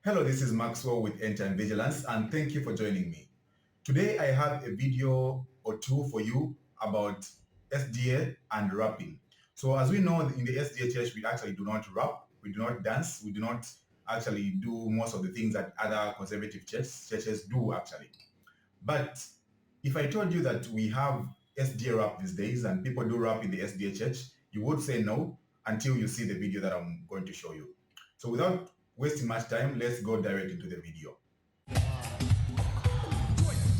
Hello, this is Maxwell with End Time Vigilance, and thank you for joining me. Today, I have a video or two for you about SDA and rapping. So, as we know, in the SDA church, we actually do not rap, we do not dance, we do not actually do most of the things that other conservative churches do, actually. But if I told you that we have SDA rap these days and people do rap in the SDA church, you would say no until you see the video that I'm going to show you. So without wasting much time, let's go direct into the video.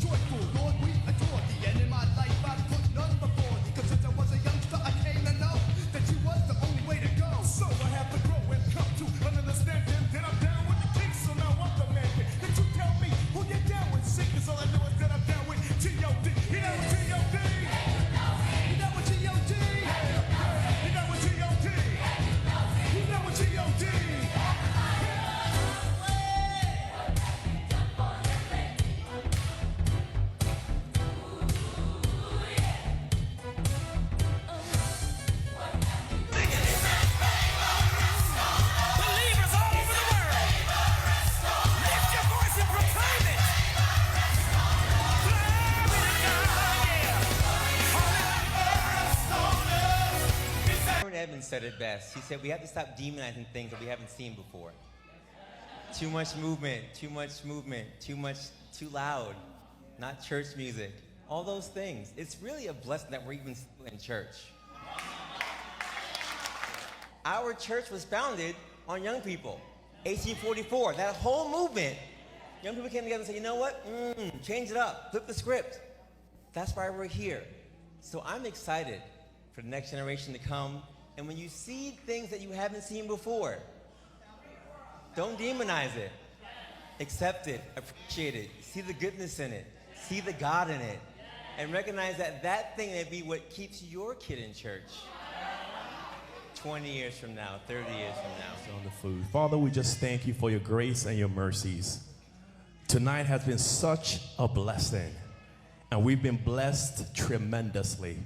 Joyful, Lord, we adore thee, and in my life I put none before thee, 'cause since I was a youngster I came to know that you was the only way to go. So I have to grow and come to an understanding that I'm down with the king, so now I'm the man. That you tell me who you're down with, sick, 'cause all I know is that I'm down with G.O.D. You know what G.O.D? You know what G.O.D? You know what G.O.D? You know what G.O.D? Edmund said it best. He said we have to stop demonizing things that we haven't seen before. Too much movement, too loud, not church music, all those things. It's really a blessing that we're even still in church. Our church was founded on young people. 1844, that whole movement, young people came together and said, you know what? Change it up, flip the script. That's why we're here. So I'm excited for the next generation to come. And when you see things that you haven't seen before, don't demonize it. Accept it, appreciate it, see the goodness in it, see the God in it, and recognize that that thing may be what keeps your kid in church 20 years from now, 30 years from now. On the food. Father, we just thank you for your grace and your mercies. Tonight has been such a blessing, and we've been blessed tremendously.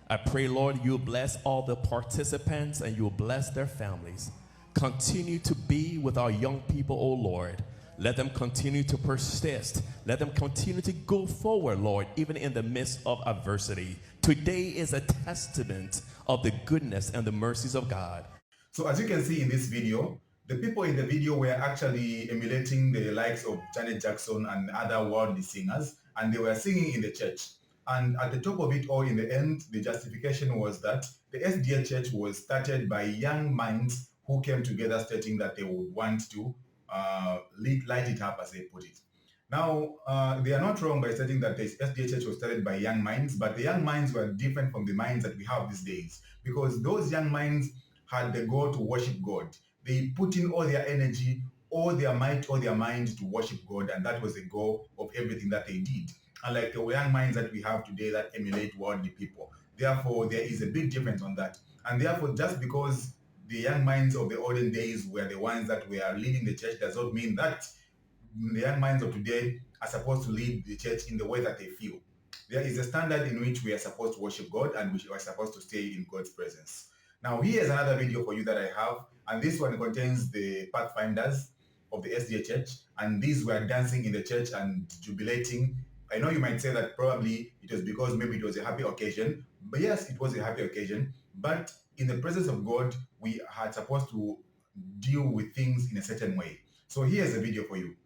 I pray, Lord, you'll bless all the participants and you'll bless their families. Continue to be with our young people, oh Lord. Let them continue to persist. Let them continue to go forward, Lord, even in the midst of adversity. Today is a testament of the goodness and the mercies of God. So as you can see in this video, the people in the video were actually emulating the likes of Janet Jackson and other worldly singers, and they were singing in the church. And at the top of it all, in the end, the justification was that the SDA church was started by young minds who came together stating that they would want to light it up, as they put it. Now, they are not wrong by stating that the SDA church was started by young minds, but the young minds were different from the minds that we have these days, because those young minds had the goal to worship God. They put in all their energy, all their might, all their mind to worship God, and that was the goal of everything that they did. Unlike the young minds that we have today that emulate worldly people. Therefore, there is a big difference on that. And therefore, just because the young minds of the olden days were the ones that were leading the church does not mean that the young minds of today are supposed to lead the church in the way that they feel. There is a standard in which we are supposed to worship God and we are supposed to stay in God's presence. Now, here's another video for you that I have, and this one contains the pathfinders of the SDA church, and these were dancing in the church and jubilating. I know you might say that probably it was because maybe it was a happy occasion, but yes, it was a happy occasion, but in the presence of God, we are supposed to deal with things in a certain way. So here's a video for you.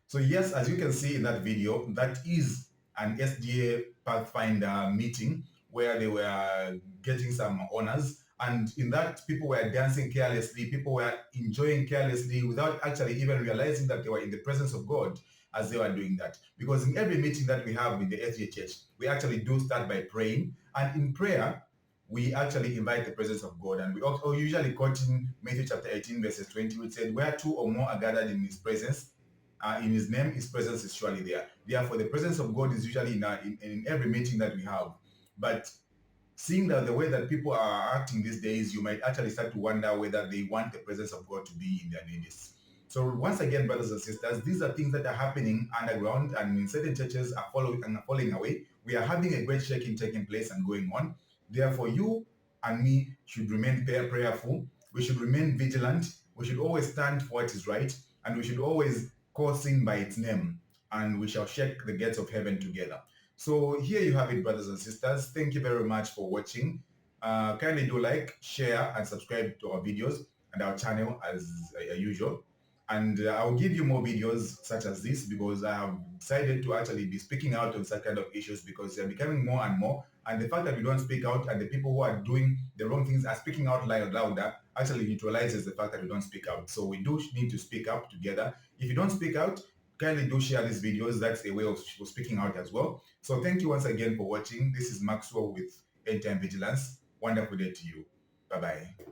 So yes, as you can see in that video, that is an SDA Pathfinder meeting where they were getting some honors. And in that, people were dancing carelessly, people were enjoying carelessly without actually even realizing that they were in the presence of God as they were doing that. Because in every meeting that we have in the SDA church, we actually do start by praying. And in prayer, we actually invite the presence of God. And we usually quote in Matthew chapter 18, verses 20, which said, where two or more are gathered in his presence, in his name, his presence is surely there. Therefore, the presence of God is usually in every meeting that we have. But seeing that the way that people are acting these days, you might actually start to wonder whether they want the presence of God to be in their midst. So once again, brothers and sisters, these are things that are happening underground, and in certain churches are falling away. We are having a great shaking taking place and going on. Therefore, you and me should remain prayerful. We should remain vigilant. We should always stand for what is right, and we should always call sin by its name, and we shall shake the gates of heaven together. So here you have it, brothers and sisters. Thank you very much for watching. Kindly do like, share, and subscribe to our videos and our channel as usual. And I'll give you more videos such as this, because I have decided to actually be speaking out on such kind of issues, because they're becoming more and more. And the fact that we don't speak out, and the people who are doing the wrong things are speaking out louder, actually neutralizes the fact that we don't speak out. So we do need to speak up together. If you don't speak out, kindly do share these videos. That's a way of speaking out as well. So thank you once again for watching. This is Maxwell with End Time Vigilance. Wonderful day to you. Bye-bye.